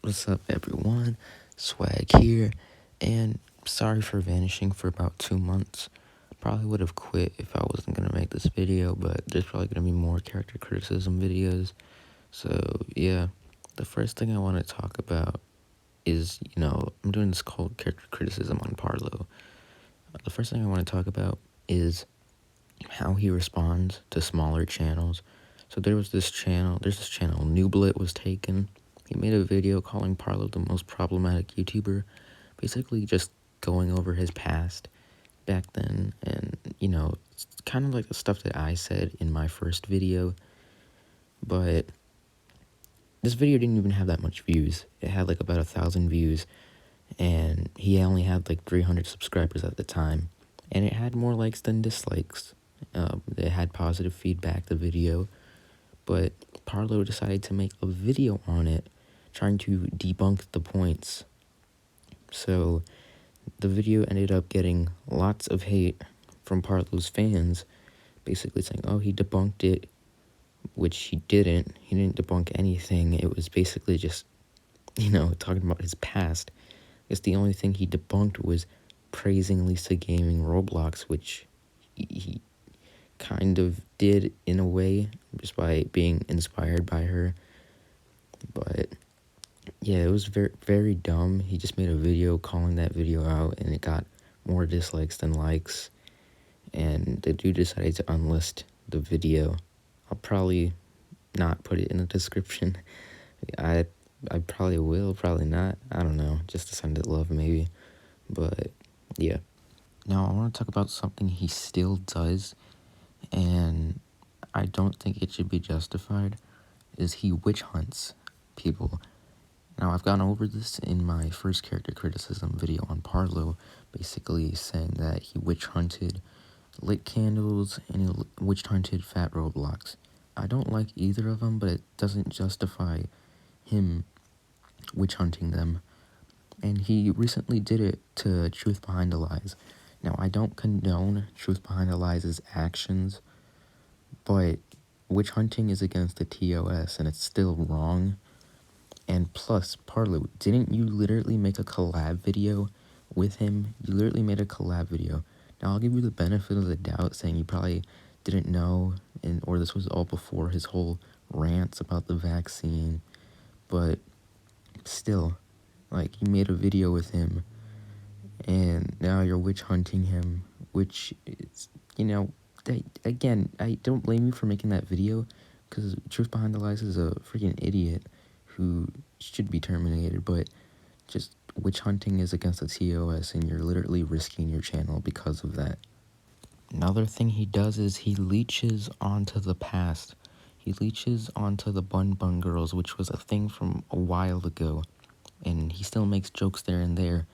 What's up, everyone? Swag here, and sorry for vanishing for about 2 months. Probably would have quit if I wasn't gonna make this video, but there's probably gonna be more character criticism videos. So, yeah, the first thing I want to talk about is, I'm doing this called character criticism on Parlo. The first thing I want to talk about is how he responds to smaller channels. So there's this channel, Newblit was taken. He made a video calling Parlo the most problematic YouTuber, basically just going over his past back then, and, it's kind of like the stuff that I said in my first video, but this video didn't even have that much views. It had like about 1,000 views, and he only had like 300 subscribers at the time, and it had more likes than dislikes. It had positive feedback, the video, but Parlo decided to make a video on it trying to debunk the points. So the video ended up getting lots of hate from Parlo's fans, basically saying, oh, he debunked it, which he didn't. He didn't debunk anything. It was basically just, talking about his past. I guess the only thing he debunked was praising Lisa Gaming Roblox, which he kind of did in a way, just by being inspired by her. But yeah, it was very, very dumb. He just made a video calling that video out, and it got more dislikes than likes. And the dude decided to unlist the video. I'll probably not put it in the description. I probably will, probably not. I don't know, just to send it love maybe. But yeah. Now I want to talk about something he still does, and I don't think it should be justified, is he witch hunts people. Now, I've gone over this in my first character criticism video on Parlo, basically saying that he witch hunted lit candles and he witch hunted fat Roblox. I don't like either of them, but it doesn't justify him witch hunting them. And he recently did it to Truth Behind the Lies. Now, I don't condone Truth Behind the Lies' actions, but witch hunting is against the TOS, and it's still wrong. And plus, Parlo, didn't you literally make a collab video with him? You literally made a collab video. Now, I'll give you the benefit of the doubt, saying you probably didn't know, or this was all before his whole rants about the vaccine, but still, like, you made a video with him, and now you're witch hunting him, which is, again, I don't blame you for making that video, because Truth Behind the Lies is a freaking idiot who should be terminated, but just witch hunting is against the TOS, and you're literally risking your channel because of that. Another thing he does is he leeches onto the past. He leeches onto the Bun Bun Girls, which was a thing from a while ago, and he still makes jokes there and there.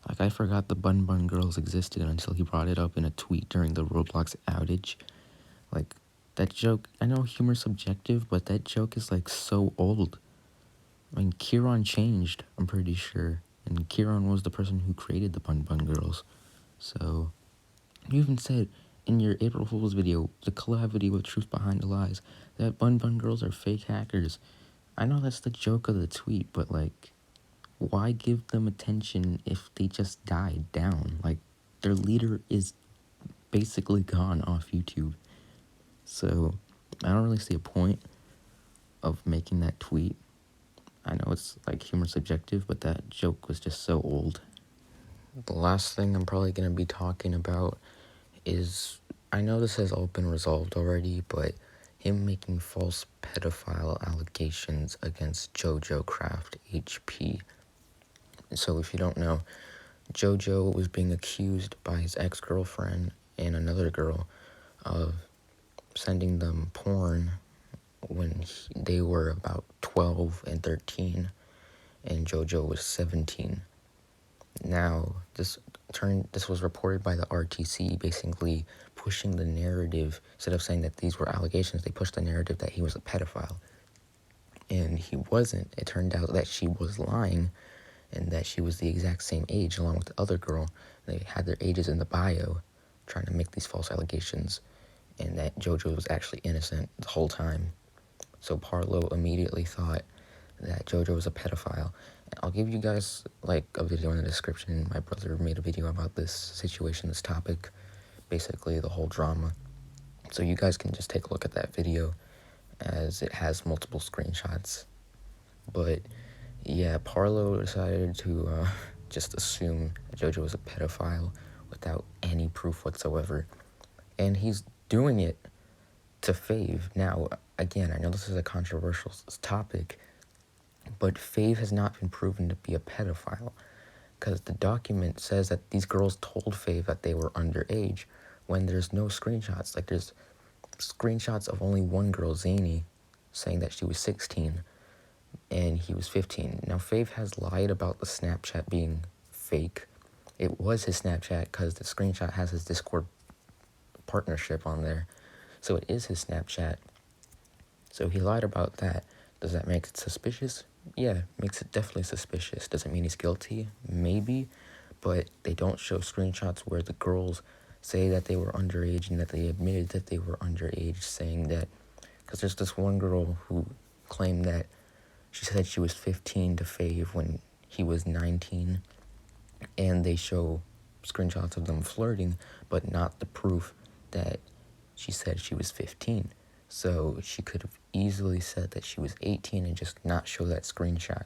Like, I forgot the Bun Bun Girls existed until he brought it up in a tweet during the Roblox outage. Like, that joke, I know humor's subjective, but that joke is, like, so old. I mean, Kieran changed, I'm pretty sure, and Kieran was the person who created the Bun Bun Girls. So, you even said in your April Fool's video, the collab video with Truth Behind the Lies, that Bun Bun Girls are fake hackers. I know that's the joke of the tweet, but, like, why give them attention if they just died down? Like, their leader is basically gone off YouTube. So, I don't really see a point of making that tweet. I know it's, like, humor subjective, but that joke was just so old. The last thing I'm probably going to be talking about is, I know this has all been resolved already, but him making false pedophile allegations against JoJo Craft HP. So if you don't know, JoJo was being accused by his ex-girlfriend and another girl of sending them porn when they were about 12 and 13, and JoJo was 17. Now, this was reported by the RTC, basically pushing the narrative. Instead of saying that these were allegations, they pushed the narrative that he was a pedophile. And he wasn't. It turned out that she was lying, and that she was the exact same age along with the other girl. They had their ages in the bio, trying to make these false allegations, and that JoJo was actually innocent the whole time. So Parlo immediately thought that JoJo was a pedophile. I'll give you guys like a video in the description. My brother made a video about this situation, this topic, basically the whole drama. So you guys can just take a look at that video as it has multiple screenshots. But yeah, Parlo decided to just assume JoJo was a pedophile without any proof whatsoever. And he's doing it to Fave. Now, again, I know this is a controversial topic, but Fave has not been proven to be a pedophile because the document says that these girls told Fave that they were underage when there's no screenshots. Like, there's screenshots of only one girl, Zany, saying that she was 16 and he was 15. Now, Fave has lied about the Snapchat being fake. It was his Snapchat because the screenshot has his Discord partnership on there. So it is his Snapchat. So he lied about that. Does that make it suspicious? Yeah, makes it definitely suspicious. Does it mean he's guilty? Maybe. But they don't show screenshots where the girls say that they were underage and that they admitted that they were underage, saying that, because there's this one girl who claimed that she said she was 15 to Fave when he was 19, and they show screenshots of them flirting, but not the proof that she said she was 15. So she could have easily said that she was 18 and just not show that screenshot.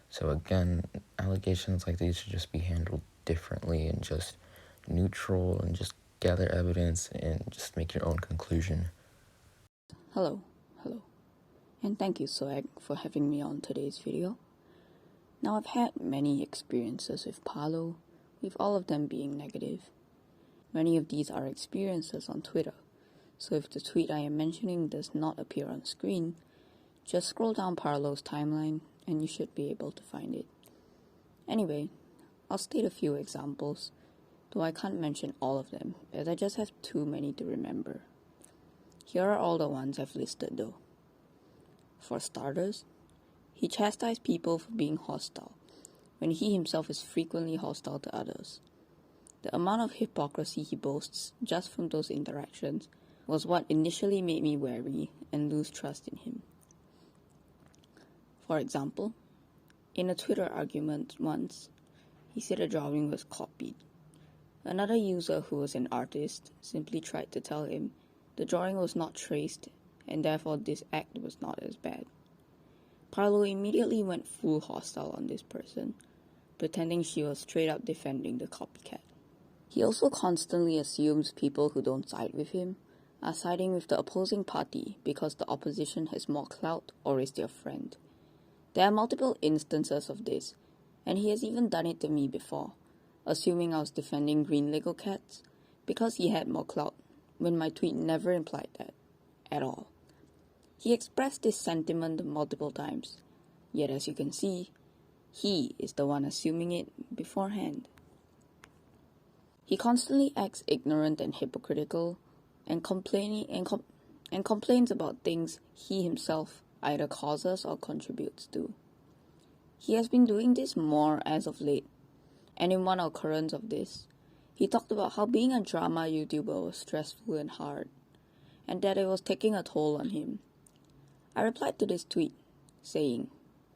So again, allegations like these should just be handled differently and just neutral and just gather evidence and just make your own conclusion. Hello, and thank you, Swag, for having me on today's video. Now, I've had many experiences with Parlo, with all of them being negative. Many of these are experiences on Twitter, so if the tweet I am mentioning does not appear on screen, just scroll down Parlo's timeline and you should be able to find it. Anyway, I'll state a few examples, though I can't mention all of them as I just have too many to remember. Here are all the ones I've listed though. For starters, he chastised people for being hostile, when he himself is frequently hostile to others. The amount of hypocrisy he boasts just from those interactions was what initially made me wary and lose trust in him. For example, in a Twitter argument once, he said a drawing was copied. Another user who was an artist simply tried to tell him the drawing was not traced and therefore this act was not as bad. Parlo immediately went full hostile on this person, pretending she was straight up defending the copycat. He also constantly assumes people who don't side with him are siding with the opposing party because the opposition has more clout or is their friend. There are multiple instances of this, and he has even done it to me before, assuming I was defending green Lego cats because he had more clout, when my tweet never implied that, at all. He expressed this sentiment multiple times, yet as you can see, he is the one assuming it beforehand. He constantly acts ignorant and hypocritical, and complains about things he himself either causes or contributes to. He has been doing this more as of late, and in one occurrence of this, he talked about how being a drama YouTuber was stressful and hard, and that it was taking a toll on him. I replied to this tweet, saying,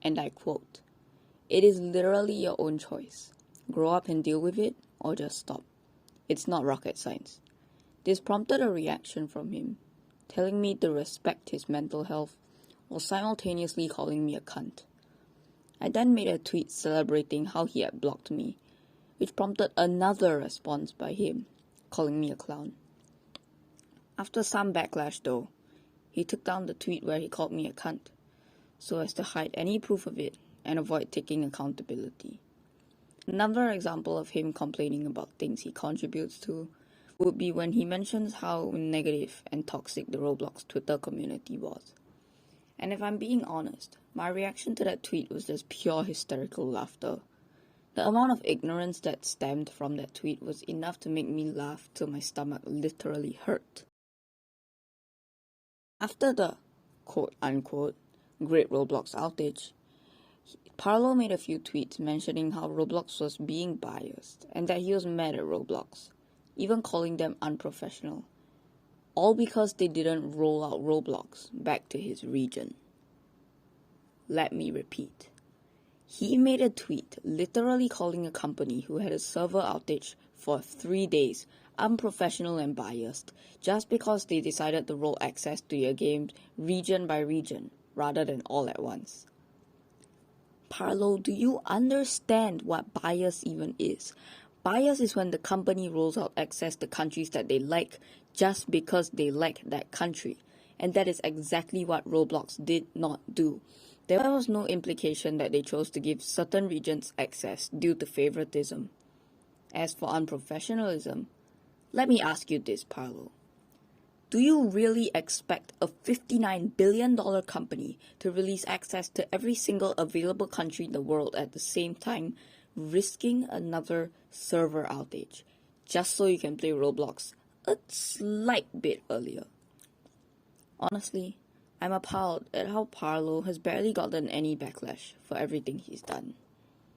and I quote, "It is literally your own choice. Grow up and deal with it, or just stop. It's not rocket science." This prompted a reaction from him, telling me to respect his mental health while simultaneously calling me a cunt. I then made a tweet celebrating how he had blocked me, which prompted another response by him, calling me a clown. After some backlash though, he took down the tweet where he called me a cunt, so as to hide any proof of it and avoid taking accountability. Another example of him complaining about things he contributes to would be when he mentions how negative and toxic the Roblox Twitter community was. And if I'm being honest, my reaction to that tweet was just pure hysterical laughter. The amount of ignorance that stemmed from that tweet was enough to make me laugh till my stomach literally hurt. After the quote-unquote great Roblox outage, Parlo made a few tweets mentioning how Roblox was being biased and that he was mad at Roblox, even calling them unprofessional, all because they didn't roll out Roblox back to his region. Let me repeat. He made a tweet literally calling a company who had a server outage for 3 days unprofessional and biased just because they decided to roll access to your games region by region rather than all at once. Parlo, do you understand what bias even is? Bias is when the company rolls out access to countries that they like just because they like that country. And that is exactly what Roblox did not do. There was no implication that they chose to give certain regions access due to favoritism. As for unprofessionalism, let me ask you this, Parlo. Do you really expect a $59 billion company to release access to every single available country in the world at the same time, risking another server outage, just so you can play Roblox a slight bit earlier? Honestly, I'm appalled at how Parlo has barely gotten any backlash for everything he's done.